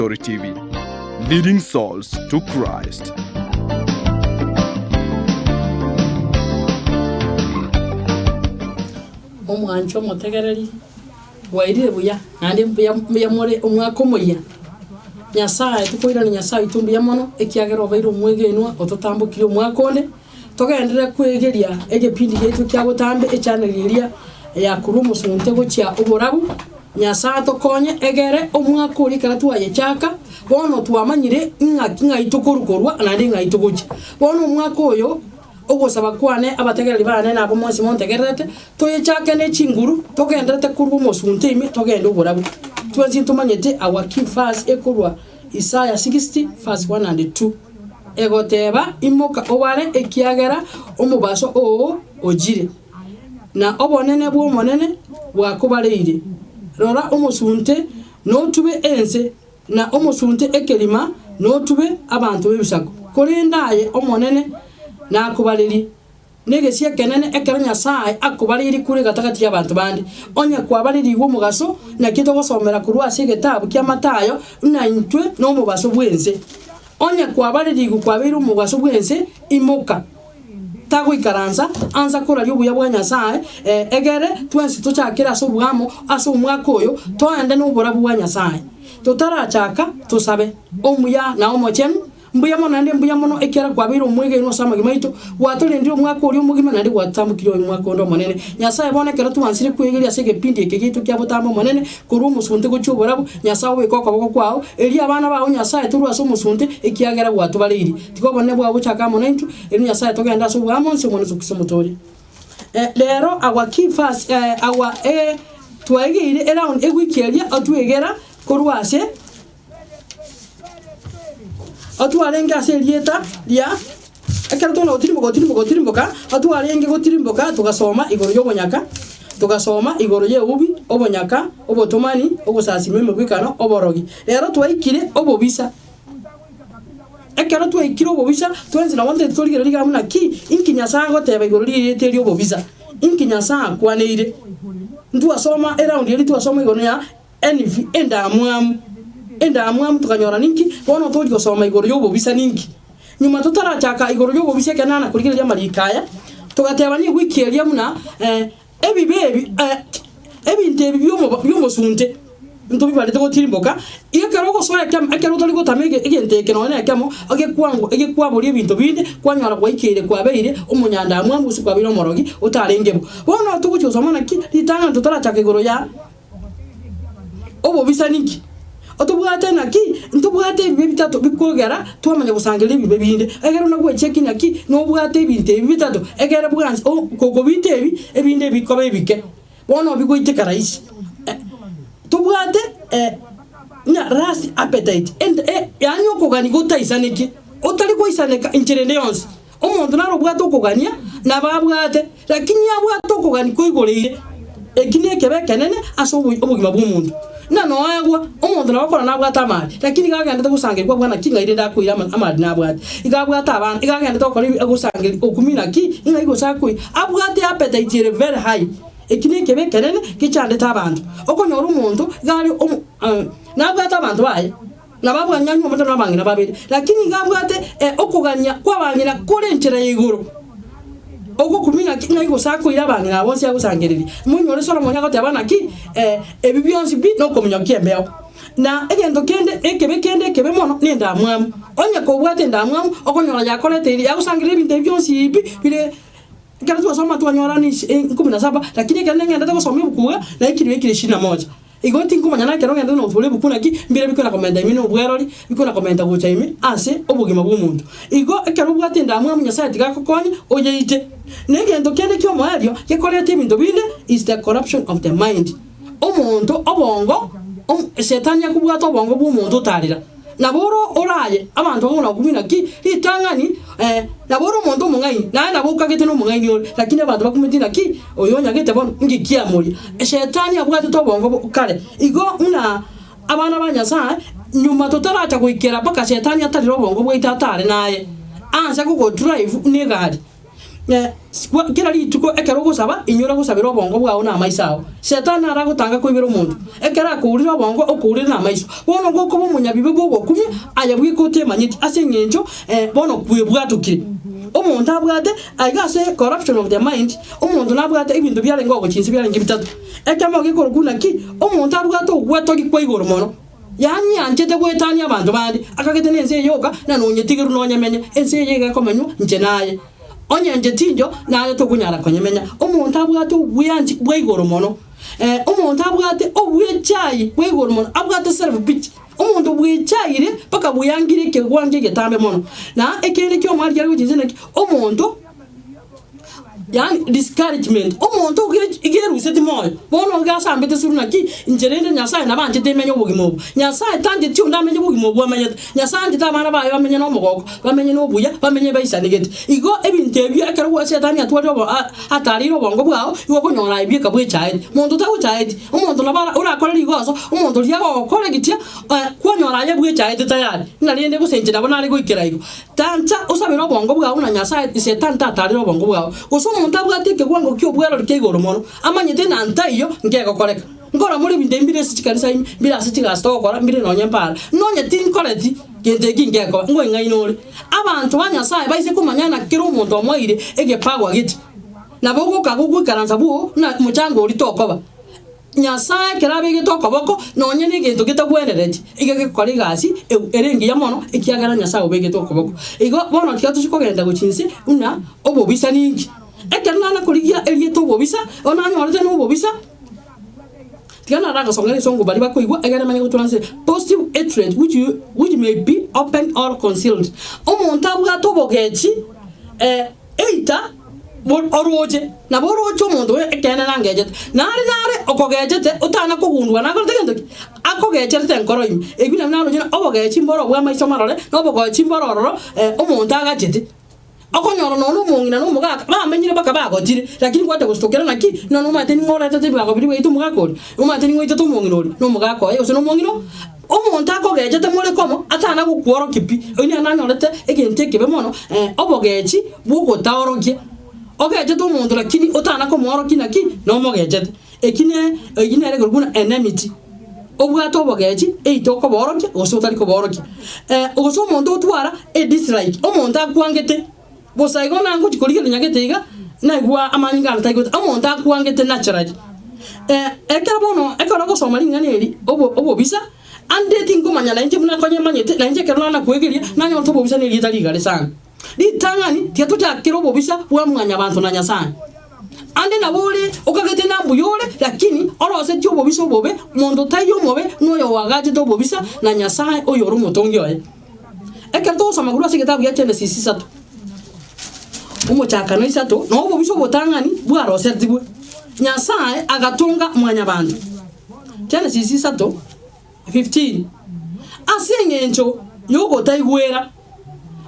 Story TV, leading souls to Christ. Omwancho motegereri wairire buya nandi mbuya more omwako moya Nyasaye tukoira ni Nyasaye tumbuya mono ekiagera obairo mwegenwa ototambukire omwakonde togendera kwegeria egepindi gitu kya butambe echaneliria ya kurumu sunte gochya oborabu Nyasaye tokonye egere omwako uri karatu ayechaka bono twamanyire inga itukurukorwa nandi inga ituguchi bono omwako oyo ogosaba kwane abategereri bane nabo mwasi montegerete toyechake ne chinguru togenderete kurwa mosunte ime togenda oborabu twenzi tumanyete our key verse ekorwa Isaiah 60 verse 1 and 2 egoteba imoka obare ekiagera omubaso o ojire na obonene bwo monene bwakobareire rora omusunte no tube ense na omusunte ekelima no tube abantu bebisako kolendaye omonene na akubaleri negesia kenene ekera Nyasaye akubaleri kure gatagati y'abantu bandi onya kwabaleri wo mugaso na kito gosomera kurwase getabu kya Matayo na intwe no mubaso bwense onya kwabaleri gukwabira mugaso bwense imoka tago ikaranza anza kora lyobuya bwa Nyasaye egere twensi tuchakira so bwamo aso umwako oyo toende no borabu bwa Nyasaye tutarachaka tusabe omuya na omochemu mbuya mono ekera kwabira omwege no sama gimaito watolendiro mwako uri omugima nandi watambukiro mwako ndo monene Nyasaye bonekera tuwansire kwegeria sege pindi ekegitu kya botambo monene kuri umusunte gochoborabu Nyasaye wekoko bako kwao eri abana bawo Nyasaye turwaso umusunte ekiagera gwatubaliri tikobone bwa buchaka monentu eri Nyasaye togenda so bwa monse mono sukisomotori lero our key verse our twegire around egwikeria atwegera kurwase atuarenge aselieta lia akarutono otirimboka atuarenge gotirimboka tugasoma igoro yobonyaka tugasoma igoro ye ubi obonyaka obotomani obosasime mubikano oborogi rero twaikire obobisa ekero twaikire obobisa twenzina wonde toligero ligamuna ki inkinyasa goteba igoro lirete lyo obobisa inkinyasa kwaneire ntuasoma around yeli tuasoma igoro ya envi enda amwamu tukanyora ninki bono toji gosoma igoro yobo bisa ninki nyuma tutarachaka igoro yobo bisa kanana kuligira marikaya tugateba ni wiki elia muna ebibebi ebinte byomo sunte ntobi bale to tirimboka ikero go soya kyam akero to ligo tamege igente kenone akyamo agekwa ebinto binde kwanyora kwaikire kwabeire umunyanda amwamu usikwabira morogi utarengebo bono tugucyosoma naki litanga tutarachaka igoro ya obo bisa ninki otubwate naki ntubwate ibi bitatu bikogera twamanya gusangera ibi bibinde egero nagwe checking naki no bwate ibinte ibi bitatu egera bwanze koko bite ibi ebinde bikobe bike bono bigoite karaisi tubwate na rust appetite and yanyo kogani gotaisaniki otali koisaneka incherende yonse omuntu naro bwate okogania na babwate lakini yabwate okogani koigoreire ekine kebekenene aso obugima bw'omuntu na no agwa omuntu nabakora nabwata amali lakini gagenda gusangirwa bwana kinga ire ndakwira amali nabwata igabwata abantu igagenda tokora agusangirwa okumina ki inga igosakwi abwate appetite very high ekine kebekenene kichande tabantu okonyora umuntu gali nabwata abantu baye nababwanya nyo omuntu nabangira babiri lakini gabwate okuganya kwabanyira kurenchera yiguru ogo kumina kinga igosako irabanga nabo nsi yagusangereri munyore solo monya gote abana ki ebibyonsi bi no komunya kiembeo na egendo kebe mono nenda amwamu onya ko bwate ndamwamu okonyora yakolete iri yagusangereri binte byonsi ibi bile kana tuwasoma tuwanyora ni 17 lakini kana ngenda gusoma bukuga na ikiri 21 igoti nkumanya na kero ngenda no tule bukuna ki mbire bikona komenda imino bwerori bikona komenda gocha imi ase obugima bw'omuntu igo ekero bwate ndamwamu Nyasaye tigakokoni oyeite negendo kende kyo mwario yekolete ibintu binde is the corruption of the mind omuntu obongo setani yakubwata obongo bw'omuntu tarira naboro oraye abantu ngona kumina ki litangani naboro omuntu omungai na nabuka gete no mungai ni lakini abantu bakumitina ki oyonya gete bono ngikia muri setani abwata tobongo kale igo una abana banyasaye nyuma totaracha kuikera paka setani atariro obongo bwita tare naye anza kugo drive ni gari kira rituko ekero gusaba inyura gusabira obongo bwawe na maisao shetani aragutanga kwibira umuntu ekera akurira obongo okurira na maiso bono goko bomunyabibe bwo kumye ayabwiko utemanyiti ase ngenjo bono kwebwatukire umuntu abwate agase corruption of the mind umuntu nabwate ibintu byarenga ogukinsi byarenga bitatu ekamo gikoro kunaki umuntu abwate ogweto gikwigoro mono yani anjete gwetani abantu bandi akagete nense yoka nanonyetigiru nonyamenye ense yega komenyu nje naye onyenje tinjo nayo tokunyara konyemenya umuntu abwate ubyanji bwigoro mono umuntu abwate obwechayi bwigoro mono abwate self pity umuntu bwechayire paka buyangire ke gwanje getambe mono na ekere kyo mwari yari ugize neki umuntu yani discouragement umuntu igere useti moyo bono gasambete suruna ki injerende nyasaye nabanje temenye ubugimo nyasaye tanje ti undamenye ubugimo bwamenye nyasaye tabana bayo bamenye no mugoko bamenye no buya bamenye bayisanigete igo ebinte ebyo ekero wase tani atwari obo atariro bongo bwao igo konyora ibye kabwe chaide muntu tawo chaide umuntu nabara urakora ligoso umuntu lyago kore gitia konyora ye bwe chaide tayari nalinde gusenjira bona ari guikira igo tanta usabira bongo bwao na nyasaye setan tatariro bongo bwao umuntu abwatike gwango kyo bwero likegoro mono amanyete nanta iyo ngego koleka ngora muri binde mbire sikikanisa mbira sikigasta okora mbire nonye mpara nonye tin koleti gende gingeko ngo ngainore abantu banyasaye baise kumanyana kiro umuntu omwire egepagwa giti nabo kagugu karanza buo na muchango litokoba nyasaye kerabe gitokoboko nonye nigento gitagwenereti igege kori gasi erengi ya mono ikiagara nyasaye obege tokoboko igo bono tikatu sikogenda gukinsi una obobisa ningi ekerana kurigia erieto bobisa ona nyorete no bobisa tigana raga songere songo bali bakoigwa egere manye guturanse positive hatred which may be open or concealed omuntu abwa tobogechi eita oroje na boroje omuntu ekene nangejete nare okogejete utana kugundwa na gortegendo akogejete enkoroimi ebina nalo jina obogechi mboro bwa maiso marore no bogochi mbororo omuntu agajete akonyoro no mungina no mugaka bamenyire baka bagotire lakini kwate gustokera naki no mateni ngora tete bwa bibiri wetu mugakori umateni ngwita to munginori no mugako yo no mungino omuntu akogejete muri komo atana gukworo kipi oni ananyorete egente kebe mono obogechi bugotaworogie ogejete omuntu lakini utana ko mworo kinaki no mogejete ekine egine rego guna enmity obwato bogechi eitoko borokie osotari ko borokie ogoso omuntu otwara dislike omuntu akwangete bosaigo nango chikorigere nyagetiga naigwa amanyingana taigota omuntu akwangete naturally ekera bono ekora go somalinga neri obo bisa andeti ngomanya na nje muna konye manyete na nje kerana na kwegeria na nyo to bobisa neri itali gare sana litangani tieto ja kero bobisa bwa mwanya abantu na nyasaye ande na bole okagete na mbuyole lakini orose tyo bobisa bobe mondo tayo mobe noyo wagaje to bobisa na nyasaye oyo rumotongi oye ekera to samaguru asigetabu ya Genesis 3 umuchaka no isato no bobisa botangani bwa rose tibwe nyasaye agatunga mwanya bantu Genesis 3:15 asengencho yogo taigwera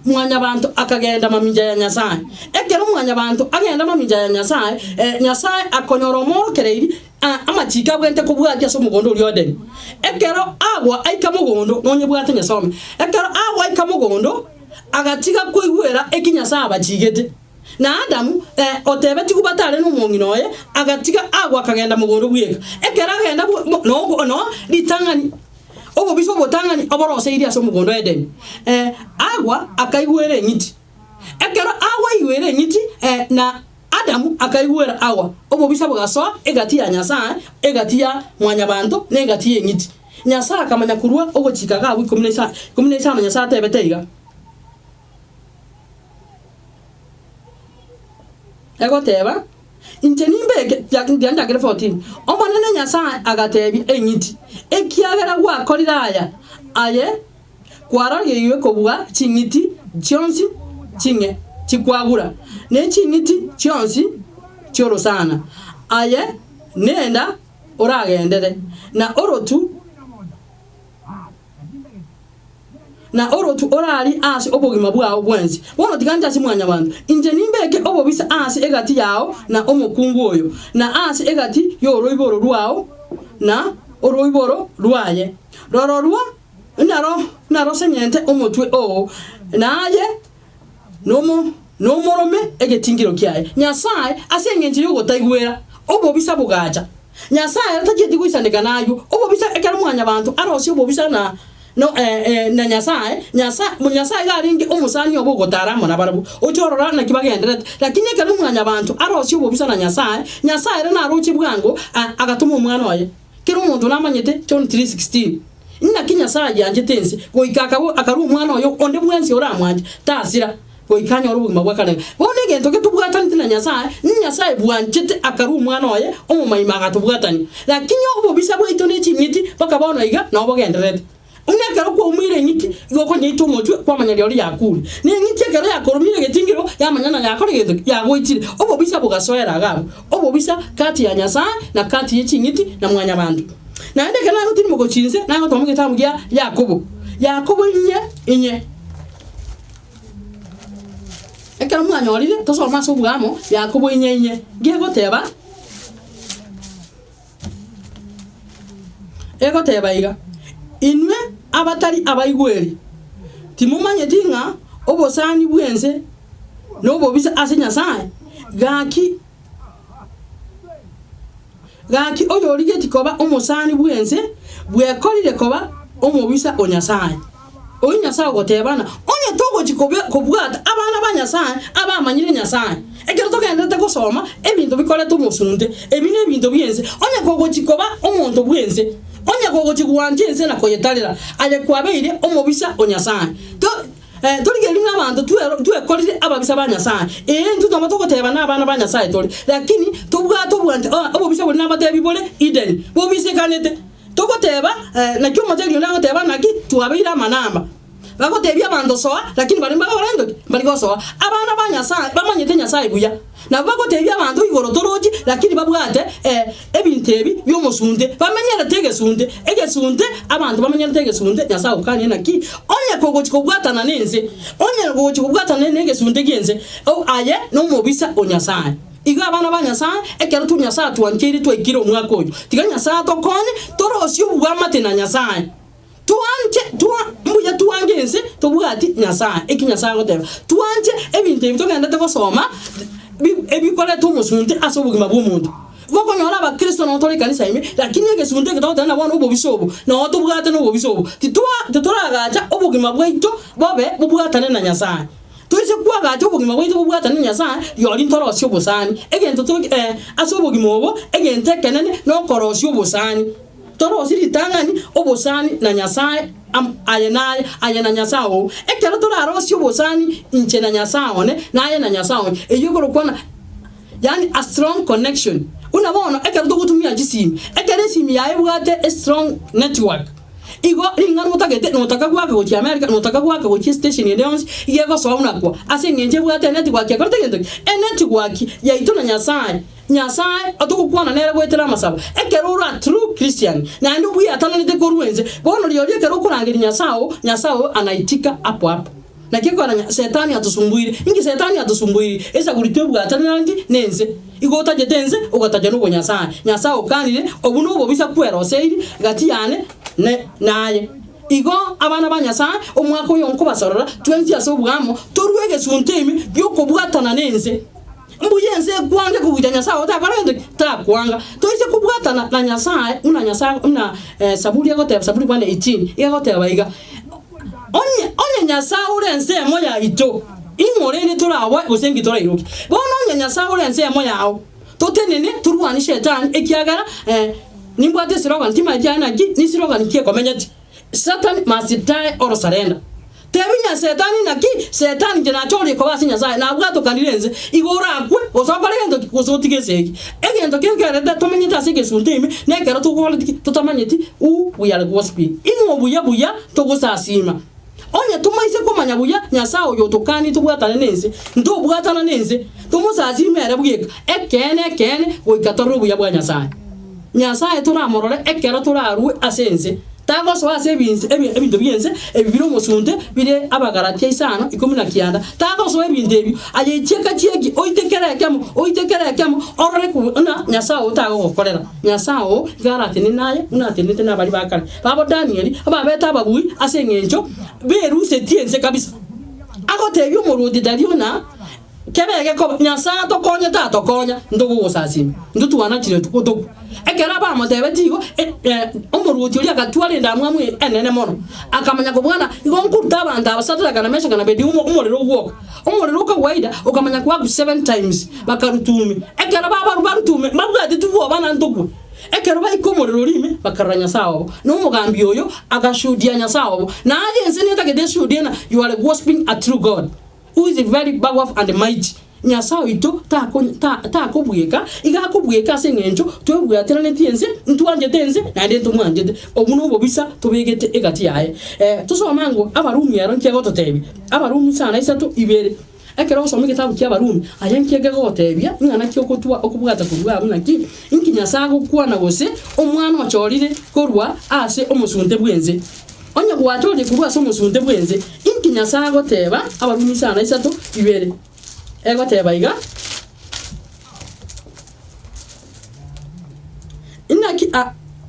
mwanya bantu akagenda maminja ya nyasaye ekero mwanya bantu agenda maminja ya nyasaye nyasaye akonyoro moro kereiri amachika bwente kubwatya so mugondo lyodeni ekero agwa aika mugondo nonye bwate nyasome ekero agwa aika mugondo agatika kwigwera ekinyasa abachigete na Adamu otebeti kubatale no munginoye agatika agwa akagenda mugondo bweka ekero agenda no litangani obo biso botangani oborose iri aso mugondo Eden agwa akaigwere nyiti ekero agwa igwere nyiti na Adamu akaigwera agwa obo biso bagaso egati ya nyasaye egati ya mwanya bantu negati ye nyiti nyasaye akamanya kurwa obo chikaga awi komunesa nyasaye tebeteiga ego teba injenimbe yakindiyanja kere 14 omanene nyasaye agatebi enyiti ekiagera gwa koriraya aye kwaraye yiwe kobuga chinyiti chionsi chinge chikwagura ne chinyiti chionsi choro sana aye nenda oragendere na orotu orari asi obogima bwawo bwenzi wono tiganja simwanya bantu inje nimbeke obo bisa asi egati yao na omukungu oyo na asi egati yoroiboro rwao na oroiboro rwaye rororwa naro senyente omutwe o naye no morome egetingiro kiaye Nyasaye aseng'enjire ogotaigwera obobisa bugacha Nyasaye atajeti guisaneka nayo obobisa ekera mwanya bantu arosi obobisa na na Nyasaye garinge omusani obogotara mona barabu ochorora na kibagenderete lakini ekera mwanya bantu arosi obobisa na Nyasaye rena arochi bwango agatuma omwana oye kero omuntu namanyete John 3:16 nina Nyasaye yanje tense goikaka akaru omwana oyo onde bwensi oramwanje tasira goikanya orubugima bwakane bonde gento ketubwatani na Nyasaye bwanjete akaru omwana oye omumayima agatubwatani lakini obobisa bwaito nechinyiti bakabona iga na obogenderete unekero ko umire nyiti goko nyito motwe kwa manyali oli yakuri ni nyiti kero yakoromire getingiro yamanyana yakore gento yagoitire obobisa bugasoera gabo obobisa kati ya Nyasaye na kati yechinyiti na mwanya bantu na ende kana ngotini mugochinze na ngotomu gitamu gya Yakobo inye ekero mwanya olire tosoma so bwamo Yakobo inye gegoteba egoteba iga inwe abatari abaigweri timumanye tinga obosani bwense nobobisa ase Nyasaye gaki oyo oligeti koba omusani bwense bwekolire koba omobisa o Nyasaye oyi Nyasaye gotebana onye togo chikobe kobwata abana ba Nyasaye abamanyire Nyasaye ekero togenda gusoma ebintu bikole tumusunde ebine ebintu byense onye kogo chikoba omuntu bwense onye kogo chikuwanje ense na koyetalira aye kwabeire omobisa o Nyasaye tuligeri n'abantu twekolire ababisa ba Nyasaye ntutoma tokoteba n'abana ba Nyasaye toli lakini tobwante obobisa buli n'abatebi bole Eden bobise kanete tokoteba na kyoma teli n'abateba naki tuwabeira manamba bakotebya abantu soa lakini bali mbakorendo bali gosoa abana ba Nyasaye bamanyite Nyasaye buya na bakotebya abantu igoro toroji lakini babwate ebintu ebi byomusunde bamenyera tegesunde egesunde abantu bamenyera tegesunde Nyasaye ukanye naki onye kogo chikobwatana nenze onye kogo chikobwatana negesunde genze o aye no mobisa o Nyasaye iga abana ba Nyasaye ekero tu Nyasaye twankiri twekire omwaka oyo tiga Nyasaye tokone torosio bwamate na Nyasaye mbuya tuwangense tobwati Nyasaye eki Nyasaye goteba tuwanje ebintu ebitogenda tegosoma ebikole tumusunde asobugima bw'omuntu boko nyora abakristo no tole kanisa ime lakini egesunde getota na bwana obobisobo na otobwate no obobisobo tituragacha obugima bwaito bobe bubwatane na Nyasaye tuise kwagacha obugima bwaito bubwatane na Nyasaye yori ntorosio bosani egento to asobugima obo egente kenene no korosio bosani torosiri tangani obosani na Nyasaye aye na Nyasaye o ekero torarosio bosani inche na Nyasaye one na aye na Nyasaye eyogoro kwana yani a strong connection unabona ekero togutumia jisimu ekero simu yae bwate a strong network igo ringana mutagete notaka gwaka go America notaka gwaka go station yedons igego so unakwa ase ngenje bwate network yakorte gendo network yaito na Nyasaye atokukwana nere gwetera masabo ekero ura true Christian na ndu bwi atananite korwenze bono lyori ekero kurangira Nyasaye anaitika hapo na kiko na setani atusumbuire ingi setani atusumbuire esa kulitebu atanangi nenze igota jetenze ogataje no Nyasaye ukanire obuno obobisa kweroseiri gati yane naye igo abana ba Nyasaye omwako yonko basorora 20 asobwamo torwege suntemi byoko bwatana nenze mbuyenze kwanga kubuja Nyasaye otakarende takwanga toise kubwatana na Nyasaye una saburi yagoteba saburi kwane 18 yagoteba iga onye Nyasaye urense moya ito imorene turawa usengi tora iruki bono onye Nyasaye urense moya awo totenene turwani shetani ekiagara nimbwate slogan tima jana gi ni slogan kie komenyati Satan must die or surrender tebinya setani naki setani jena chori ko basi Nyasaye na bwato kanirenze igora akwe osokorendo kosotigeseki egendo kengereta tomenyita sike suntime nekero tukoliti tutamanyiti we are gospel inu buya togosasima onye tumaise komanya buya Nyasaye oyo tokani tubwatana nenze ndo bwatana nenze tumusasime era bweka ekene goikatoro buya bwa Nyasaye turamorore ekero turaruwe asenze tago so ase ebintu byense ebibiro musunde bire abagaratia isano 19 tago so ebintu ebi aye cheka chiegi oitekera kemo orore ku na Nyasaye utago gokorera Nyasaye garatini naye unatenete na bali bakale babo Daniel ababeta ababui ase ngenjo beruse tiense kabisa agotebyo murudi dariona kebege ko nyasa to konya ta to konya ndugu gusasimi ndutuana kire tukutuku ekera ba motebe tigo omuruti uri agatware ndamwa mwe enene mono akamanya ko bwana igo nkuta abantu abasatira kana mesha kana bedi umuriro gwoko umuriro ko waida ukamanya kwa 7 times bakarutumi ekera ba barutume mabwati tuwo bana ndugu ekero ba ikomorero rime bakaranya sawo no mugambi oyo agashudia nya sawo na agency ni take deshudia na you are worshiping a true God who is very powerful and mighty nya sawo ito ta kubweka igakubweka sengenjo twebwatira netiense ntwanje tense na ndi tumwanje obuno bobisa tubegete egati yae tusoma ngo abarumi yaro nkego totebi abarumi sana isatu ibere ekero somo kitabu kya barumi ayankiege gotebia ngana kyo kutwa okubwata kurwa munaki inkinya sago kwana gose omwana ochorire korwa ase omusunte bwenze onya gwatore kurwa ase omusunte bwenze inkinya sago teba abarumi sana isatu ibere ego teba iga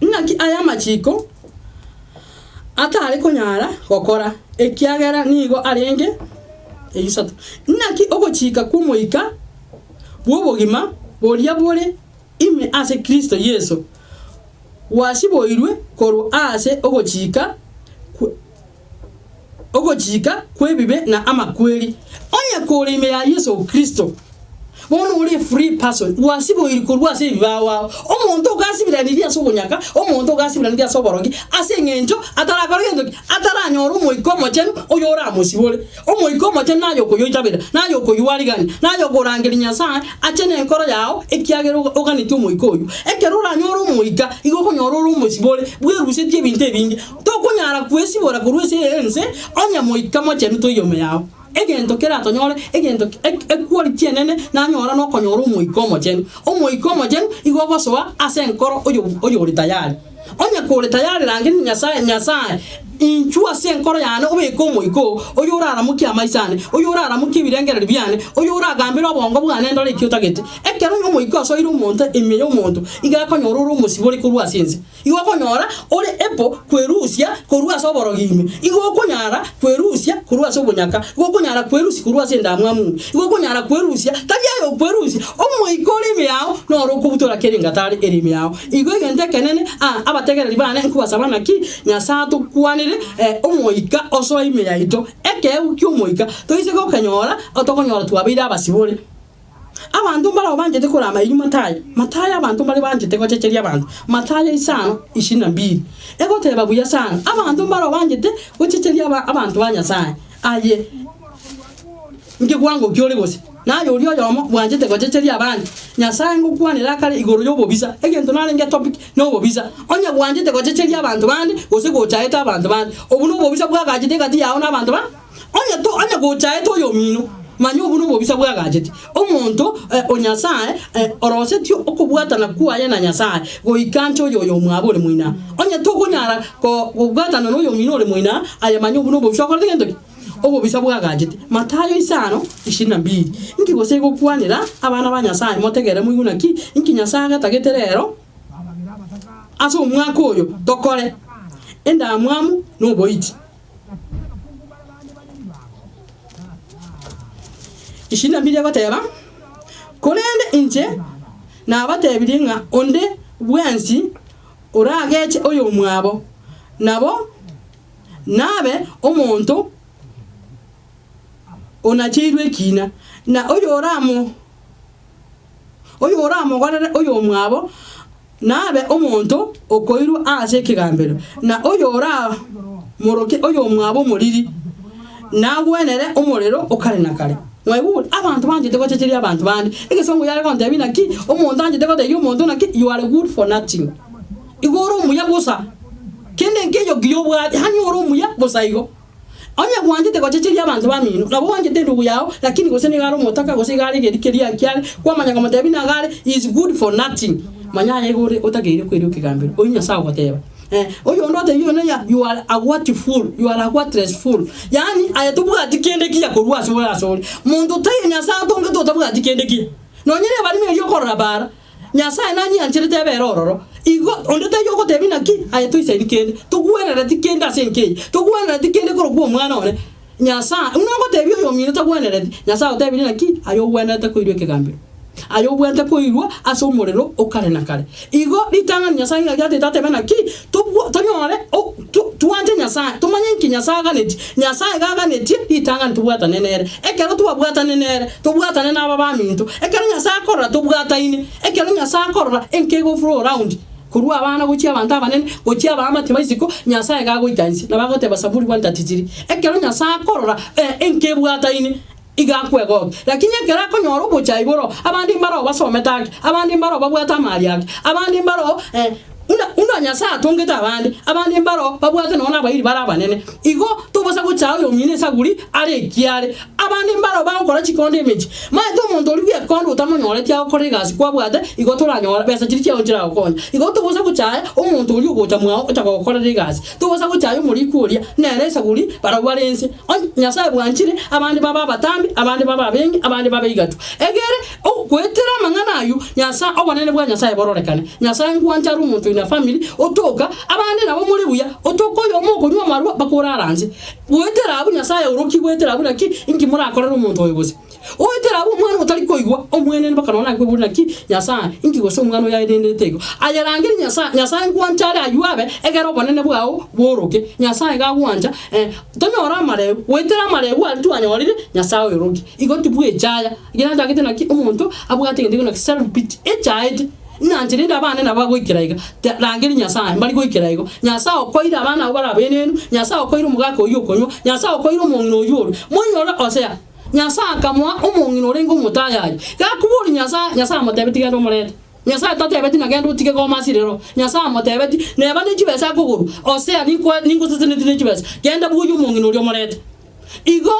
inaki ayamachiko atari konyara gokora ekiagera nigo arenge eyisatu naki ogochika kumuika bwobogima boria bore ime ase Kristo Yesu wasiboirwe koru ase ogochika kwebibe na amakweli onya kore ime ya Yesu Kristo bono uri free person wasiboirwe koru ase bibawa omuntu gasibiraniria sobonyaka omuntu gasibiraniria soborogi ase ngenjo atarakagendo ataranyora umuikomo chenu oyora musibore umuikomo chenu nayo koyoitabira nayo koyuwarigani nayo korangeri nyasaye achene enkoro yao ekiagero oganiti umuikoyo ekerura nyora umuika igoko nyora umusibore bwerusetie ebintu ebingi tokunyara kwesibora kurwese ense onya muikamo chenu toyome yao egento kera tonyore egento equality enene na nyora no konyora umuikomo chenu igoko soa ase enkoro oyo uri tayari onya kore tayari rangini nyasaye inchua senkoro yane obeko moiko oyurara muki amaisane oyurara muki birengerere byane oyura gambira obongo bwane ndore kyotagete ekero no moiko so iru monte emeyo monto igakonyora uru musibore kurwa sense igakonyora ore epo kwerusia kurwa soborogime igakonyara kwerusia kurwa sobonyaka igakonyara kwerusia kurwa senda mwamu igakonyara kwerusia tagiayo kwerusia omoiko lime yao no ro kubutora keringa tari erime yao igogende kenene abategereri bane nkubasabana ki nyasato kwanire omoika oso ime yaito ekeu kyomoika toisego kanyora otokonyora twabira abasibore abantu mbara banjete kora mayuma mataya abantu mbari banjete ko ceceria abantu mataya isano 22 ego teba buya sana abantu mbara banjete ko ceceria abantu banyasana aye nge kwango kyole gose nayo uriyo yomo bwanjete ko ceceria abandi nyasaye ngukwanira kare igoro yobobisa egento narenge topic no bobisa onya bwanjete ko ceceria abantu bandi gose go chaeta abantu bandi obuno bobisa bwagajete gati yawo nabantu ba onya go chaeta yomino manyo buno bobisa bwagajete omuntu onyasaye orosetyo okubwatana kuaye na nyasaye go ikancho yoyo mwabole mwina onya tokunyara ko bwatana no yomino le mwina aya manyo buno bobisa ko ngendo obo bisabwa gajete Matayo 5:22 inki gose go kwanira abana banyasaye motegere muyuna ki inki nyasaga tageterero aso mwaka oyo dokore enda mwamu no boiti 22 abateba kolende inje na abatebiringa onde bwensi orageche oyo mwabo nabo nabe omuntu onachirwe kina na oyo oramo gwarere oyo mwabo nabe omuntu okoiru ase kigambero na oyo ora moroke oyo mwabo moriri na gwenere omorero okare nakare mwebu abantu banje tego ceceria abantu bandi igesongo yale konte bina ki omuntu anje tego de yo muntu na ki you are good for nothing igoro muya gusa kende ngeyo giyobwa hanyoro muya gusa igo onya gwanje tego ceceria abantu bamino nabo wanje ndugu yao lakini gose ni garo motaka gose gari gerikeria kyale kwa manya kama tabina gari is good for nothing manya yegore otageire kwero kigambiro onya sawa goteba oyo ndote yo nanya you are a what fool you are a what full yani ayatubuga tikende kiya korwa sola soli mundu tayo nyasa tonga totabuga tikende kiya nonyere bari me yo korabara nyasa nani anchire tebe rororo igo ondote yo gotebina ki ayatu isaidikende tugwera tikende asenke tugwera tikende korwa mwana one nyasa unongo tebio yo minota gwenerete nyasa otebiri naki ayo gwenerete koirwe kigambiro ayo gwente koirwa aso umuriro ukare na kare igo litanga nyasa ngagate tate bana ki tonyore tuwanje nyasa tumanye nki nyasa ganeti nyasa gaganeti litanga ntubwata nenere ekero tubwata nenere tubwata nena baba mintu ekero nyasa korra tubwata ine ekero nyasa korra enkego flow round kurwa abana guki abantu abanene guki abama timaisiko nyasa gagoitansi nabagote basaburi kwantatitiri ekero nyasa korra enkebwata ine igakwego lakini kera ko nyoro bucha iboro abandi mbaro basometake abandi mbaro babwata mali yake abandi mbaro una nyasa atongeta abandi mbaro babwata nona abayiri barabanene igo tubosa gucha yo mine saguri are kiare abandi mbaro bakora chikonde meji maito mondo liye kondo utamonyore tya okore gasi kwa bwate igo turanyora besa chiri cyo ngira okonya igo tubosa gucha umuntu uri ugocha mwa utakokora gasi tubosa gucha yo muri kuria nere saguri barabarense nyasa bwanchire abandi baba batambi abandi baba bengi abandi baba igatu egere kwetera mangana ayu nyasa obonene bwa nyasa bororekane nyasa ngwanja rumuntu ina family otoka abandi nabo muri buya otoko yo moko nywa marwa bakora aranze wetera abu nyasa uroki wetera abu naki ingi muri akorera umuntu oyoboze wetera abu mwana utari koigwa omwene bakanona kwe buri naki nyasa ingi gose umwana ya idendetego ayarangiri nyasa ngwanja ayu abe egere obonene bwao boroke nyasa gagwanja tonyora mare wetera mare wa tuanyorire nyasa uroki igo tubwe jaya igena ndagite naki umuntu abugate ndigo naki self pity echaid nanjirinde abana nabagwikiraiga rangiri nyasa mbali gwikiraigo nyasa okoira abana bara benenu nyasa okoira umugako yukonyo nyasa okoira umungino yuru munyora osea nyasa akamwa umungino rengo mutayaje gakuburi nyasa amatebeti gando murete nyasa tatebeti nagendo utike ko masirero nyasa amatebeti neba n'ikibesa kuguru osea ninko tsiniti n'ikibesa genda buyu umungino uri murete igo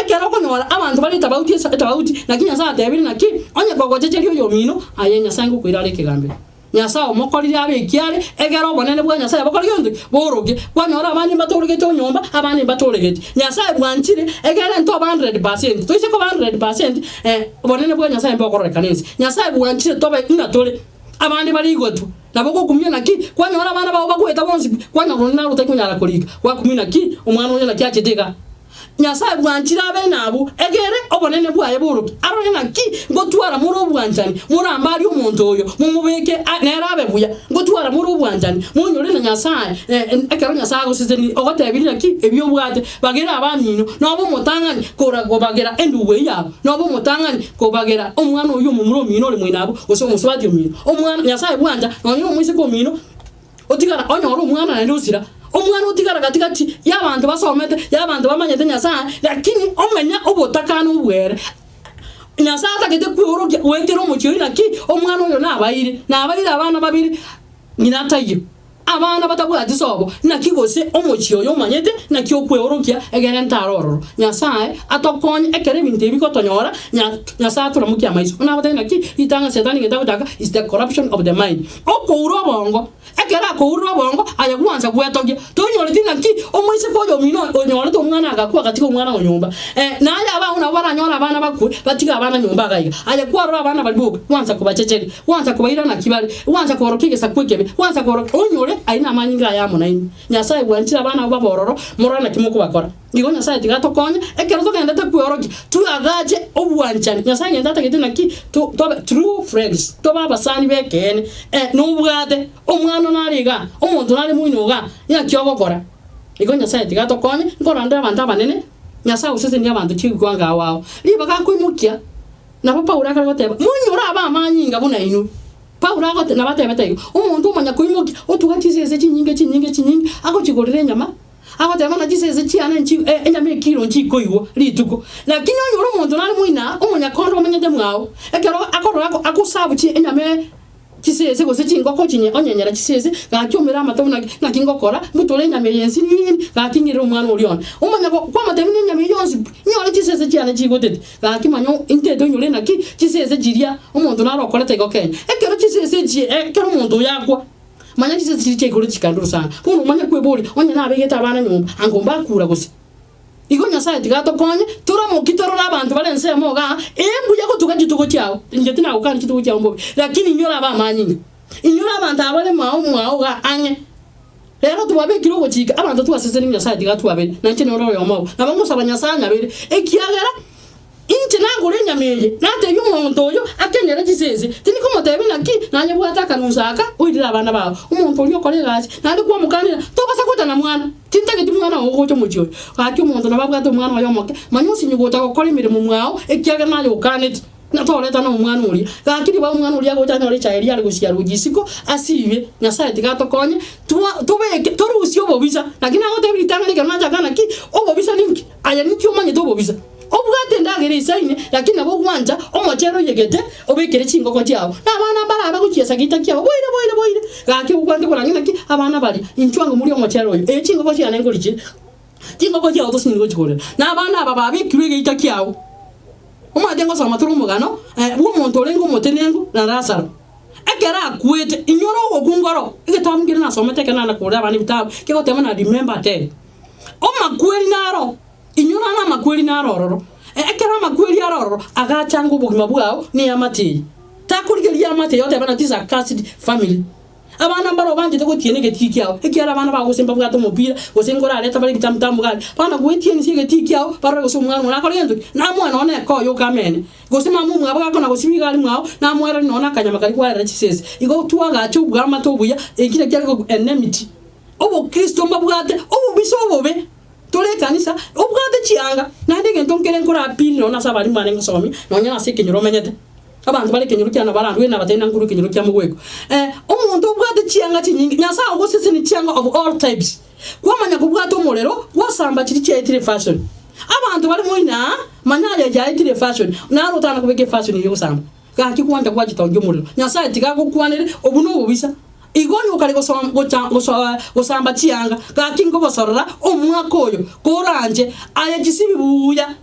ekero konyora abantu bali tabauti lakini nyasa atebiri naki onye gogojeje yo mino aye nyasa ngo kwirare kigambiro nyasa omokorire abekiare egero obonene bwa nyasa yabakora yondo boroge kwanyora abandi batorege to nyomba abandi batorege nyasa bwanchire egere nto 100% toise ko 100% obonene bwa nyasa mbokora kanenzi nyasa bwanchire tobe ngatore abandi bali igotu naboko kumya naki kwanyora abana babo bagweta bonsi kwanyora naro takunyara kolika kwa kumina ki umwana unyala kyacheteka nyasa bwanchira abe nabu egere obonene bwaye buru arone naki ngotwara muri obwanjani muri ambari umuntu oyo mumubeke nera abe buya ngotwara muri obwanjani munyore na nyasa ekero nyasa gusizeni ogotebiri naki ebyo bwate bagera abamino nobo mutangani kora gobagera enduwe yabo nobo mutangani kobagera omwana oyo mumuro mino le mwinabo oso muswadi mino omwana nyasa bwanja nonyiro mwise ko mino otigara onyoro omwana na ndusira omwana utigara katikati y'abantu basomete y'abantu bamanyete nyasa lakini omenya obotakana ubwere nyasa atakete kworoke wetero omucyori naki omwana oyo nabayire abana babiri nyinatayo abana batabwati sobo nakigose omucyo yo manyete nakyo kworokia egene ntarororo nyasa atokonye ekere binte bikotonyora nyasa turamukia maiso unabata naki itanga setani ngetaka is the corruption of the mind okuro bongo ekera ko uro bongo ayagwanza gwetoge tonyore tinaki omwise ko yo mino onyore to mwana agakwa katiko mwana onyumba naye abana baranyora abana bakwe batiga abana nyumba gayiga ayakwa ro abana balibuka wanza kubaceceri wanza kubaira na kibali wanza korokigesa kwekebe wanza korok onyore aina manyinga ya munaini nyasaye bwanchira abana babororo murana kimoko bakora igo nyasaye tigato konye ekero to genda takworoki turagaje obwanchani nyasaye ngenda tagete naki to true friends to baba sani bekene nubwate omwana nariga omuntu nari muinoga yakyobokora igo nyasaye tigato konye ngoranda abantu abanene nyasaye usese ni abantu kigwanga wawo liba kakwimukia na papa uraka goteba munyura aba amanyinga bunainu Paula agote nabatebetego umuntu umanya kuyimuki otugatizeze kinyinge ako kigorire nyama agote mana giseze cyane enyama ekiro nkikoyiwo lituko lakini onyoro umuntu nari muina umunya kondo umanyede mwawo ekero akoro akusabu ki enyama kiseze gose kingoko kinye onyenyera kiseze gacyomera amatabu nakingokora mutore nyama yensi nini gakinyira umwana uriona umanya kwa matabu nyama yonsi nyora kiseze cyane kigotete gakimanyo intedo nyure naki kiseze jiria umuntu narokora tego Kenya ekero kiseze ji ekero umuntu yakwa manya kiseze kigoro kikanduru sana kuno umanya kwebori onye nabegeta abana nyumba angomba kura gose igo nyasaye tigato konye turamukitoro abantu barense moga embu yako tukagituko cyao njete nawo kandi kituko cyao mbobe lakini nyora abamanyinga inyora abantu abale mwao ga anye rero tubabe kiro gochika abantu tuaseseni Nyasaye tigatuabe na nche noro yomo na bamusaba Nyasaye nyabere ekiagera inche nangure nyameye nate y'umuntu oyo akenyera giseze tini ko motebi naki nanye bwataka nusaka uidira abana bawo umuntu oyo kore gazi nandi kwa mukanira tobasa kuta na mwana tintege timwana ogocho mujo kati umuntu nababwato mwana oyo moke manyusi nyugota gukora imirimo mwao ekiagera nayo kaneti natoleta no mwana uri gakiri ba mwana uri ago cyane uri cyari ari gusiya rugisiko asibe Nyasaye tigatokonye tubeke torusi obobisa lakini ago tebiri tangani kamaja kana ki obobisa ninki aya niki umanye dobobisa obwate ndagere isaine lakini abo gwanja omochero yegete obekere chingoko cyabo nabana bara abagukiesa gita cyabo boire gaki ukwande kurangina ki abana bari inchwango muri omochero yo chingoko cyane ngurichi chingoko cyabo to singo chikore nabana aba babekire gita cyabo umadengo sama turu mugano umuntu orengo motenengo na rasaro ekera kwete inyoro ogungoro igetamugire na somete kana na kura abani bitabu kiko tema na remember te o makweli naro inyora na makweli narororo ekera makweli arororo agacanga ubugima bwao ni amati takurigeri amati yote bana tisa casted family abana mbaro banje to gotiene getiki yao ekera abana ba gosemba bwato mobile gosengora leta bari kitamtambu gari bana gotiene sie getiki yao bara gosumwana na korento na mwana one ko yo kamene gosema mu mwaba ko na gosibiga ali mwao na mwera nona kanyama kali kwa ra chisese igo tuwaga cyo bwama to buya ekire kyari enmity obo Kristo mbabwate obo biso obobe tole kanisa obwate chianga na ndege ntonkere nkora apili nona sabali mane ngosomi nonya aseke nyoromenyete abantu bali kenyuru cyana barandu we nabatenda nkuru kenyuru cya mugwego umuntu obwate chianga chinyingi nyasa ogosese ni chianga of all types kwamanya kubwate umurero wasamba kiri cyetire fashion abantu bali moina manyaje cyetire fashion naro tana kubeke fashion yo samba gaki kwanda kwagitonge umurero nyasa itigago kwanere obuno obubisa igoni ukari gosamba chianga gaki ngo bosorora omwaka oyo koranje ayagisibi buya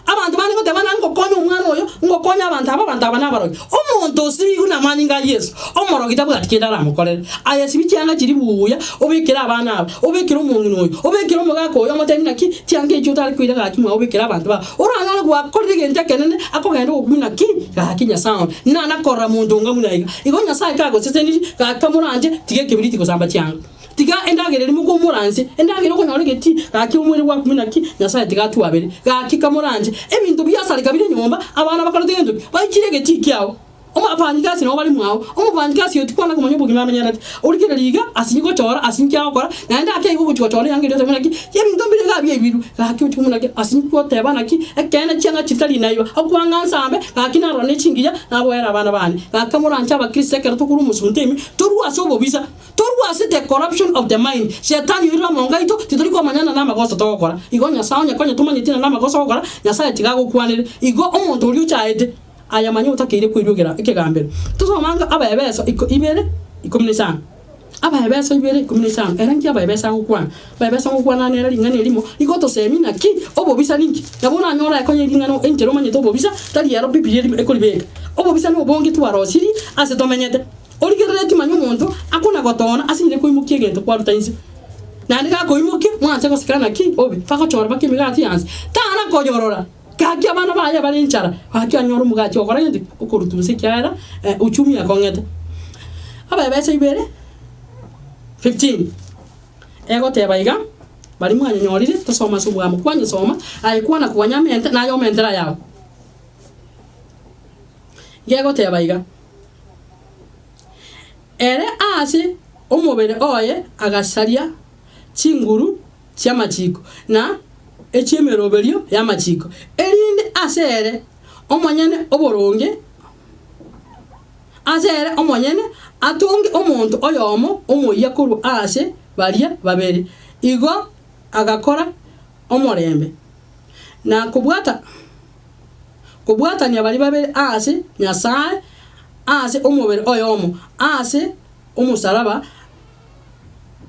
abantu bani ngote bana ngokonya umwana oyo ngokonya abantu abana baroyo omuntu osibi una maninga Yesu omoro gitabu atikenda ramukorera ayasibi cyanga kiri buya obekera abana aba obekera umuntu oyo obekera umugako oyo amoteni naki cyanga icyo tari kwira gaki mwa obekera abantu ba urana gwa korige ntekenene akogenda ogumina ki gaki Nyasaye nana korra muntu ngamunayiga igo Nyasaye kago seseni gakamuranje tige kibiriti gosamba cyanga tiga endagere limuko muranze endagere ko nyore geti gaki umuri wa kumina ki Nyasaye tiga tuabere gaki kamuranje ebintu byasali kabire nyomba abana bakalotendo bayikire geti kyao omapanyikasi no bali mwawo omupanyikasi yoti kwana kumanyo bugima amenyana urikira liga asinyiko chora asinyikya okora nanda ake iko kuchora yange lyote munaki yebintu mbire gabi ebiru gaki uti munaki asinyiko tebana ki ekena cyanga kitali nayo akwanga nsambe gaki na rone chingiya nabo era abana bani gakamuranje abakristo kera tukuru musuntemi toru asobo bisa toru asite corruption of the mind shetani yira monga ito titori ko manyana na magoso tokora igo Nyasaye nyakonya tumanyitina na magoso okora Nyasaye tigago kwanire igo omuntu uri uchaede aya manyo utakire kwirugera ikegambere tuzomanga abayebesa ibere ikomunisana abayebesa ibere ikomunisana erangi abayebesa ngukwana bayebesa ngukwana nera lingane limo igoto semina ki obobisa ninki nabona nyora yakonye lingano enjero manye to obobisa tali yaro bibiri ekolibeka obobisa no bonge twarosiri ase tomenyete origereti manyo muntu akuna gotona asinyire kuimukie gento kwa rutanzi nandi ga kuimukie mwanze kosikana ki obi pako chora bakimigati yanze tana koyorora kaki abana baya bali nchara haki anyoro mugati okora yindi ukurutuse kyara uchumi akongete abayebesa ibere 15 ego tebaiga bali mwanya nyorire tosoma subwa mukwanya soma ayikuwa na kuwanyamente nayo mentera yao gego tebaiga ere ase omubere oye agasaria chinguru cyamachiko na echemeroberio yamachiko erinde asere omonyene oboronge asere omonyene atunge omuntu oyomo omoya kuru ase baria babere igo agakora omorembe na kubwatania bari babere ase Nyasaye ase omubere oyomo ase omusaraba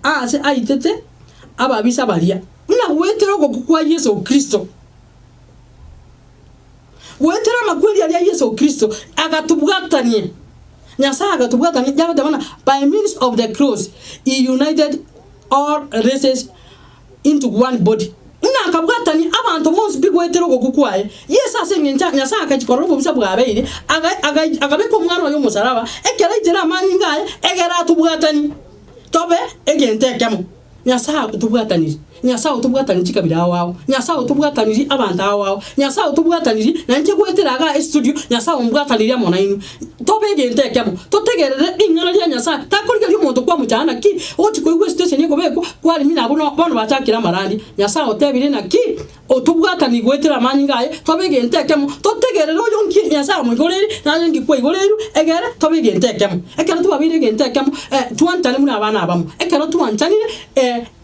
ase aitete ababisa baria na wetero kwa Yesu Kristo wetera makweli ya Yesu Kristo agatubwatanie Nyasaye agatubwatanie jaga demana by means of the cross he united all races into one body na akabwatanie abantu monse bigwetero gukwaye Yesu asenyenja Nyasaye akakikora ububisa bwabeire agabeko mwana yo musaraba ekera itera mani ngaye egera atubwatanie tobe egente kemo nyasa utubwataniri nyasa utubwataniri kabira wawo nyasa utubwataniri abanta wawo nyasa utubwataniri nanje gweteraga studio nyasa umbwataniri amona inu tobe egente kemo totegerere ingana lya nyasa takorya lyo muntu kwa muchana ki oti kwigwe station yeko beko kwali mina abo bano bachakira marandi nyasa otebire na ki otubwataniri gwetera manyi tobe egente kemo totegerere oyo nki nyasa mugoreri nanje ngikwe igoreru egere tobe egente kemo ekero tubabire egente kemo tuantane muna abana abamu ekero tuantanire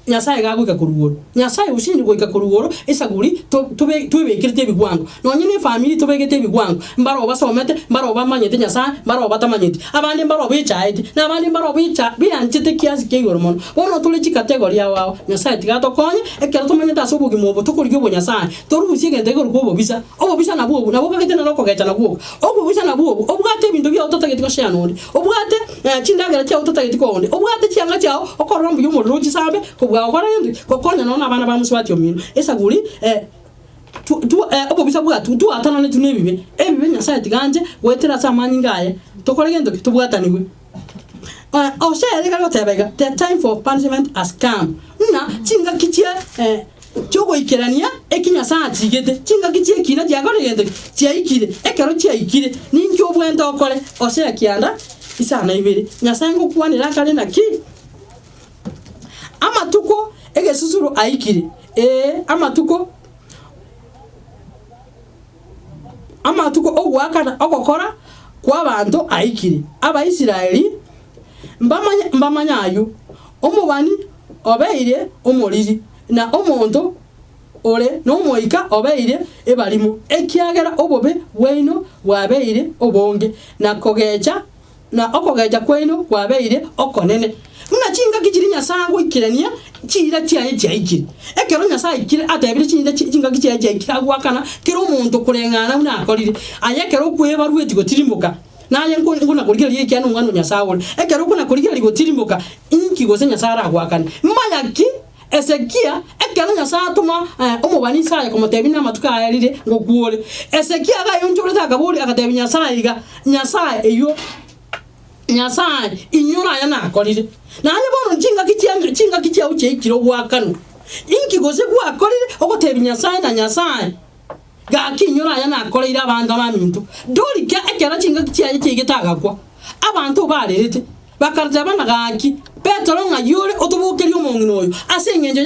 Nyasaye gaguka kurugoro Nyasaye usindi goika kurugoro esaguri tubekirite bigwango nonyine family tubegete bigwango mbaro basomete mbaro bamanyete Nyasaye mbaro batamanyete abandi mbaro bichaite nabandi mbaro bicha biranchite kiasi kigoro mono bono tuli chikategori yawo Nyasaye tigatokonye ekero tumanyeta sobugi mobo tukuryo bo Nyasaye toruhusie gente goro kubo bisa nabo kagete na roko gaita nabo obo bisa nabo obwate bintu bya utotageti koshya none obwate chindagara cya utotageti konde obwate cyanga cyao okorombu y'umuriro gisambe kubwa yendi kokonya nona abana bamuswati omino esaguri obo bisa bwatu atana ne tunebibe ebibe Nyasaye tiganje wetera samanyi ngaye tokore gendo tubwataniwe oshere gagotebega the time for punishment has come na chinga kichie chogo ikerania ekinya saati gete chinga kichie kina jagore gendo chiaikire ekero chiaikire ninki obwenda okore oshere kianda isana ibere Nyasaye ngokwanira kale na ki amatuko egesusuru aikire amatuko ogwakana ogokora kwa bantu aikire Abaisiraeli mbamanyayo omubani obeire omoriri na omonto ole no moika obeire ebalimo ekiagera obobe bweino wabeire obonge na kogecha na okogecha kweino wabeire okonene muna chinga kichiri Nyasango ikirania chira chiaye chaikire ekero Nyasaye ikire atebire chinga kichaya chaikire agwakana kero muntu kurengana una akorire ayekero kweba rweti gotirimbuka naye ngona kurigera yeki anu ngano Nyasaye ekero kuna kurigera gotirimbuka inki gose Nyasaye agwakana mayaki Ezekia ekero Nyasaye atuma omubani Isaya komotebina amatuka ayarire ngokuore Ezekia agayonjore tagaburi akatebi Nyasaye eyo Nyasaye inyura yana akorire nanye bono chinga kichia uche ikiro gwakano inki gose gwakorire ogotebi Nyasaye gaki inyura yana akorire abanga bamintu dorika ekera chinga kichia chigitagakwa abantu barerete bakarja bana gaki Petro ngayore otubukeri omongino oyo asengenje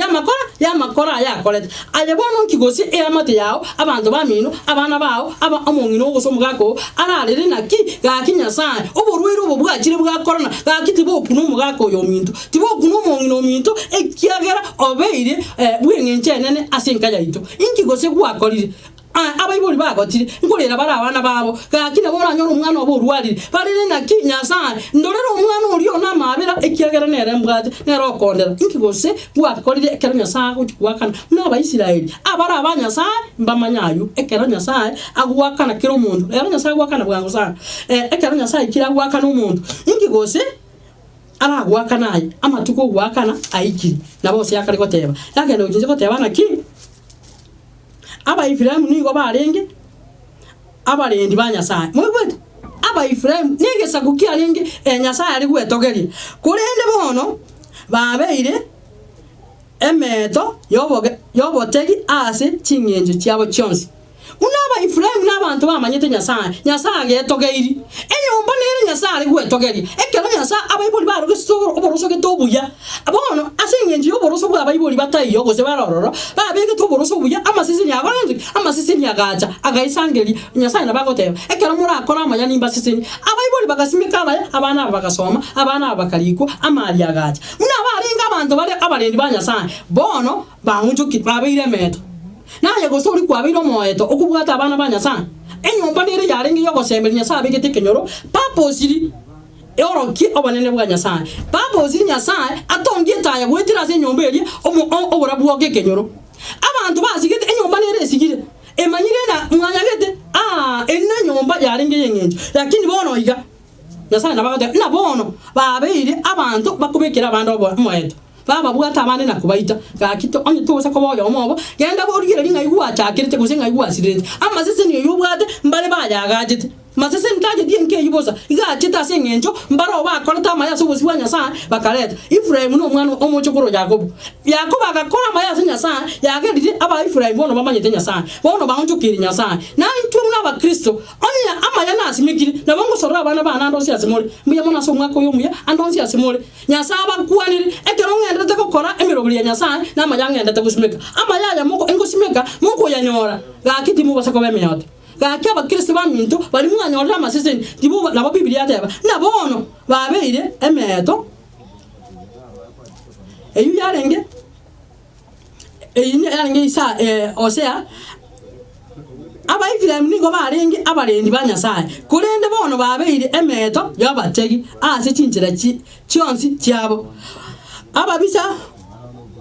yamakora yakorete ayebono nkigose amate yao abantu bamino abana bao aba omongino ogosomugako ararere naki gaki Nyasaye oborwero obubwakire bwa corona gaki tibokuno omugako oyo mintu tibokuno omongino mintu ekiagera obeire bwengenje nene asenka yaito inkigose gwakorire abayiboli bagotire ngorera bara abana babo gakina bora nyoro umwana oborwarire barire naki Nyasaye ndorera umwana uriyo namabera ekiagera nere mbwate nero kondera inkigose gwakorire ekero Nyasaye gwakana n'Abaisiraeli abara abanyasaye mbamanyayo ekero Nyasaye agwakana kero mundu era Nyasaye gwakana bwango sana ekero Nyasaye kira gwakana umuntu inkigose ara gwakanaye amatuko gwakana aikiri nabose yakari goteba yakenda ukinje goteba naki Abaifrem nigo barenge abarendi ba Nyasaye mwegwete Abaifrem nigesa gukia renge Nyasaye ari gwetogerie kurende bono babeire emeto yobotegi ase chingenje cyabo cyonse unaba Abaifrem n'abantu bamanyete Nyasaye agetogeiri enyomba nere Nyasaye ari gwetogerie ekero Nyasaye abayiboli baro gesoro oboroso getobuya abono asengenje oboroso bwa abayiboli batayo gose barororo babege toboroso buya amasisi nyagorenje amasisi nyagacha agaisangeli Nyasaye nabagoteba ekero muri akora amanya nimba sisi abayiboli bagasimika abana bagasoma abana bakaliko amali agacha munabarenga abantu bale abarendi ba Nyasaye bono bangujuki babeire meto naye gosori kwabiro moeto okubwata abana ba Nyasaye enyomba nere yarenge yogosembeli Nyasaye begete kenyoro paposiri Eoroki obanene bwa Nyasaye paposiri Nyasaye atongie taye gwetira se nyomba eri oburabu oge kenyoro abantu basigete enyomba nere sigire emanyire na mwanya gete enne nyomba yarenge yengenje lakini bono iga Nyasaye nabagate na bono babeire abantu bakubekera abantu moeto baba bwata abane nakubaita gakito onye tuza ko boyo omobo genda borigire linga igwa chakirite kusenga igwa sirete amasese niyo yubwate mbale baja gajite masese ntaje die nke yiboza iga chita sengenjo mbaro ba kolta maya so bosiwa Nyasaye bakaleta Ephraim no mwana omochokoro Yakobo akakora maya se Nyasaye yagedidi aba Ephraim bono bamanyete Nyasaye bono banjukiri Nyasaye na ntumu na Kristo onya amaya na asimikiri na bango sorra bana bana ndo siasimole mbuya mona so mwako yomuya ando siasimole Nyasaye bakuaniri ekero ngende tekokora emirobuli ya Nyasaye na amaya ngende tekusumeka amaya ya moko engosimeka moko yanyora gakiti mu basako bemeyote gaki abakristo baminto bali mwanyora amaseseni tibo nabo Biblia yateba nabono babeire emeto eyu yarenge isa Osea aba Ephraim nigo barenge abarendi ba Nyasaye kurende bono babeire emeto yabategi ase cinjira cyonsi cyabo ababisa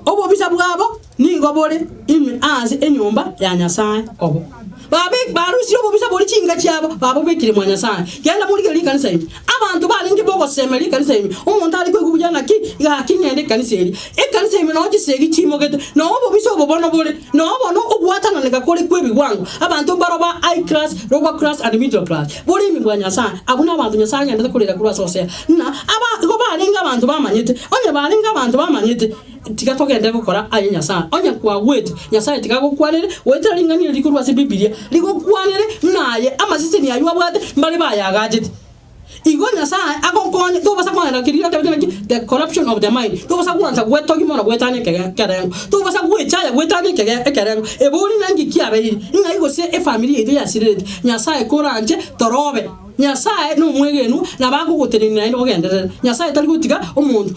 obo bisa bwabo nigo bole imi ase enyumba ya Nyasaye obo babe barusi obo bisa boli cinga cyabo babo bekire mu Nyasaye genda muri geli kanisa imi abantu baringe bogo semeli kanisa imi umuntu ari kwegubujana ki ya kinyende kanisa iri kanisa imi no gisegi kimogete no obo bisa obo bono bole no obo no ogwatana nega kole kwebi wangu abantu baroba high class lower class and middle class boli imi mu Nyasaye abuna abantu Nyasaye ngenda kolera kulwa sose na aba go baringa abantu bamanyete onye baringa abantu bamanyete tikatogende gukora ayi Nyasaye onya kwa wet Nyasaye tikagokwanire wetera lingani likurwa se Biblia ligokwanire naye amasiseni aywa bwate mbali bayagajete igo Nyasaye akonkonye to basa kwana kirira the corruption of the mind to basa kwanza gwetogi mona gwetane kerengo to basa gwechaya gwetane kerengo ebuli nangi kiabeli inga igo se family yetu yasirete Nyasaye koranje torobe Nyasaye no mwegenu na baguguterina ino ogendera Nyasaye tari gutiga umuntu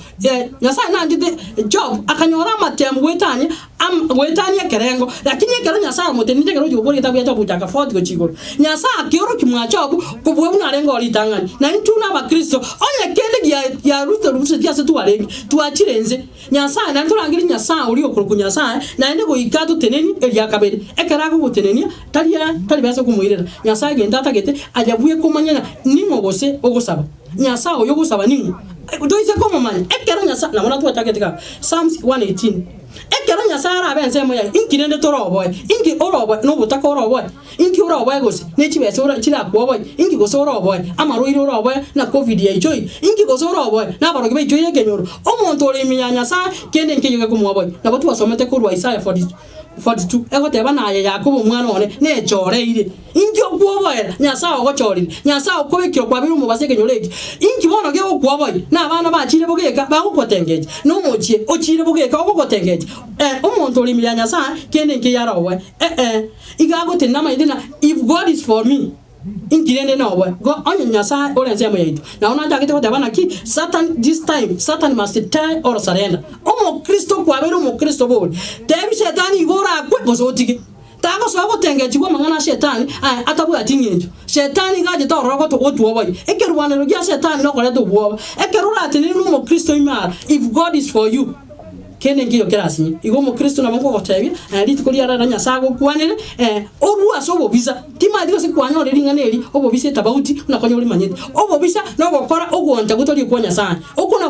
Nyasaye nangite Job akanyora amatemu gwetanye kerengo lakini kero Nyasaye mutenite kero jobori tabu ya Job utaka fort go chigoro Nyasaye kero kimwa Job kubwe bunarengo litangani na ntuna ba Kristo onye kende ya ruto ya setu warengi tuachirenze Nyasaye na nturangiri Nyasaye uri okuru Nyasaye na ende go ikado teneni elia kabere ekarago gutenenia tali basa kumuirera Nyasaye genda tagete ajabuye komanya ningo gose ogosaba Nyasaye oyo gosaba ningo doise komo manya ekero Nyasaye na mona tuataketika Psalms 118 ekero Nyasaye abense moya inkirende toroboy inki oroboy no butaka oroboy inki oroboy gose nechibese ora chira kwoboy inki gose oroboy amaroiro oroboy na covid ya joy inki gose oroboy na baroge be joy yegenyoro omuntu ori minya Nyasaye kende nkiyoge kumwoboy na batu basomete kurwa Isaiah 42 ego teba naye Yakobo mwana one ne choreire inki okwoboyera Nyasaye ogochorire Nyasaye okobekiro kwa biru mubaseke nyoreki inki bono ge okwoboy na abana bachire bogeka bagukotengeje no mochie ochire bogeka ogokotengeje omuntu ori minya Nyasaye kende nki yarawe igagote nama idina if God is for me inkirende nawe go onye Nyasaye orenze mo yitu na unaja kete kote bana ki Satan must die or surrender omo Kristo kwa bero mo Kristo bol debi shetani igora kwe bozotiki tago so agotenge chigwa mangana shetani atabu atingenjo shetani gaje to rogo to otuoboy ekerwana ro ya shetani no kore to buoba ekerula atini mo Kristo imara if God is for you kene ngiyo kerasi igo mo Kristo na moko gotebi riti kuri ara Nyasaye gokwanire obu asobo bisa tima digo se kwanyo ringaneri obo bisa tabauti na konyo rimanyete obo bisa no gokora ogwonta gutori kwa Nyasaye okuna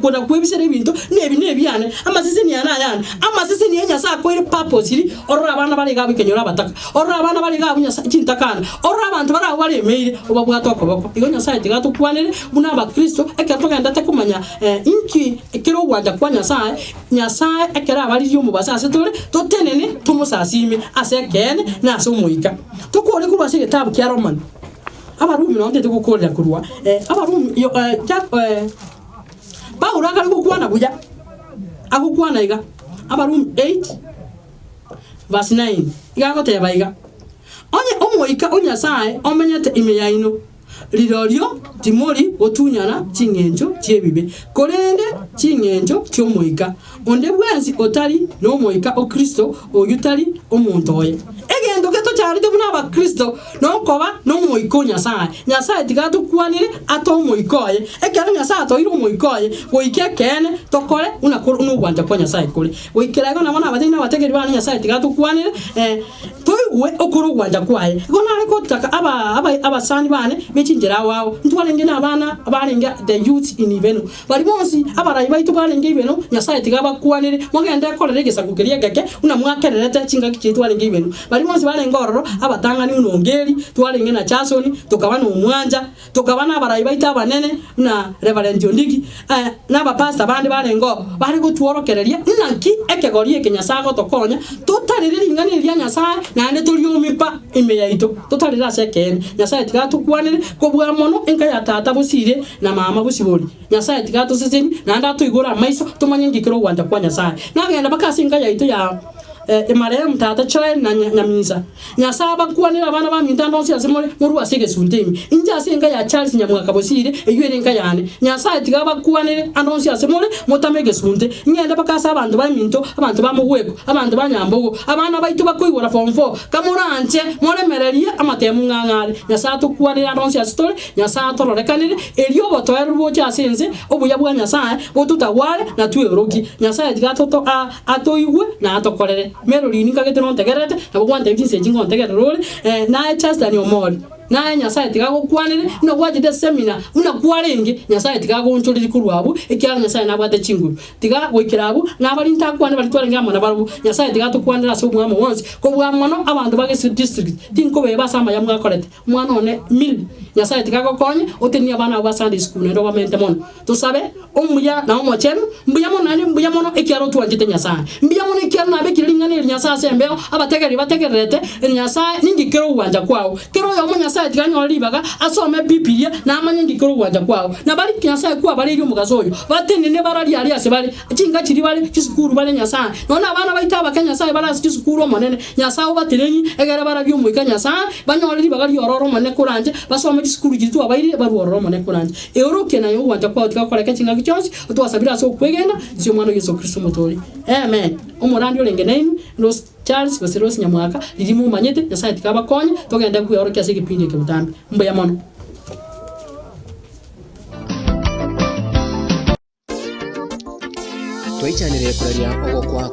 kwona kwebise nebinto nebiane amasisi ni yana amasisi ni Nyasaye ko iri purpose iri orra abana bali gabu kenyora bataka orra abana bali gabu Nyasaye kintakana orra abantu bara bali meire oba bwato akoboko igo Nyasaye tigato kwanire buna ba Kristo ekatoka ndate kumanya inki ekero gwanja kwa Nyasaye ekera abali yo mubasa asetore totenene tumusasime asekene na asumuika tukore kurwa se tabu kya Roman abarumi no ndete gukorera kurwa abarumi yo Paulo akali gukwana buja akukwana iga abarumi 8 verse 9 igago tebaiga onye omuika Nyasaye omenyete imeyaino lirorio timori otunyana chingenjo chiebibe korende chingenjo kyomoika onde bwenzi otali no moika o Kristo oyutali omuntu oye egendo keto charite buna ba Kristo no koba no moiko Nyasaye tigatu kwanire ato moiko oye ekero Nyasaye to iro moiko oye oike kene tokore una no gwanja kwa Nyasaye kole oikerago na mona abatina bategeri ba Nyasaye tigatu kwanire tuigwe okuru gwanja kwaye gona ariko taka abasani bane bechinjira wao ntwalenge nabana abarenga the youth in Ibeno bari bonsi abarayi baitu barenge Ibeno Nyasaye tigaba kwanire mwagenda korere gesakukeria gake una mwakererete chinga kitwalenge Ibeno bari bonsi barenga ororo abatangani unongeri twarenge na Chasoni tukabana umwanja tukabana abarayi baitu abanene na Reverend Ondigi na bapasta bandi barengo bari gutworokereria naki ekegorie Nyasaye tokonya tutarire ingani Nyasaye na ande tuliomipa imeyaito tutarira sekene Nyasaye tigatukwanire kobwa mono enka ya tata busire na mama busibori Nyasaye tigatuseseni na anda tuigora maiso tumanye ngikiro gwanja kwa Nyasaye nagenda bakasinga yaito ya emarem tata choe na nyamisa Nyasaye bakwanira abana ba mintando nsi asemore muri asige suntemi inja asenga ya Charles nyamwaka bosire eyere nka yane Nyasaye tigaba kwanire andonsi asemore mutamege sunte ngenda bakasa abantu ba minto abantu ba muweko abantu ba nyambogo abana baitu bakoigora form 4 kamuranje more mereria amatemu ngangare Nyasaye tukwanira andonsi asitore Nyasaye tororekanire elio botoeru bocha asenze obuya bwa Nyasaye botutawale na tueroki Nyasaye tigatoto atoigwe na atokorere Melody ni kagete no tegerete abugwante byinse jingo ntegerere na Chester ni omori na Nyasaye tigago kwanire no gwajide seminar una kwarenge Nyasaye tigago unchoriri kurwabu ekya Nyasaye nabwate chinguru tiga gwikirabu na bali ntakwane bali twarenga amana barubu Nyasaye tigato kwanira so mwamo wonse ko bwamono abantu bagese district tinko be basama ya mwakorete mwana one mil Nyasaye tigago konye oteni abana ba Sunday school ndo bamente mono tusabe omuya na omochenu mbuya mono ani mbuya mono ekyaro twanjite Nyasaye mbuya mono ekyaro nabe kiringane Nyasaye sembeo abategeri bategerete Nyasaye ningikero wanja kwao kero yo Nyasaye tiganyoli baga asome Biblia na amanye ngikoro gwanja kwao na bali Nyasaye kwa bali iri mugazoyo batene ne barali ali asebali kinga kiri bali kisukuru bali Nyasaye nona abana baita bakanya Nyasaye bala kisukuru monene Nyasaye batenenyi egera barabyo muika Nyasaye banyoli baga yororo monene kuranje basome kisukuru gitu abairi baroro monene kuranje euroke na yo gwanja kwao tikakoreka kinga kichonsi utwasabira so kwegenda sio mwana Yesu Kristo mutori amen umurandi olenge nenu Rose Charles Rose nyamwaka lirimu manyete Nyasaye tikaba konye togenda kuyorokia sikipindi kebutambi mbuya mono Twichanire kuraria ogo kwa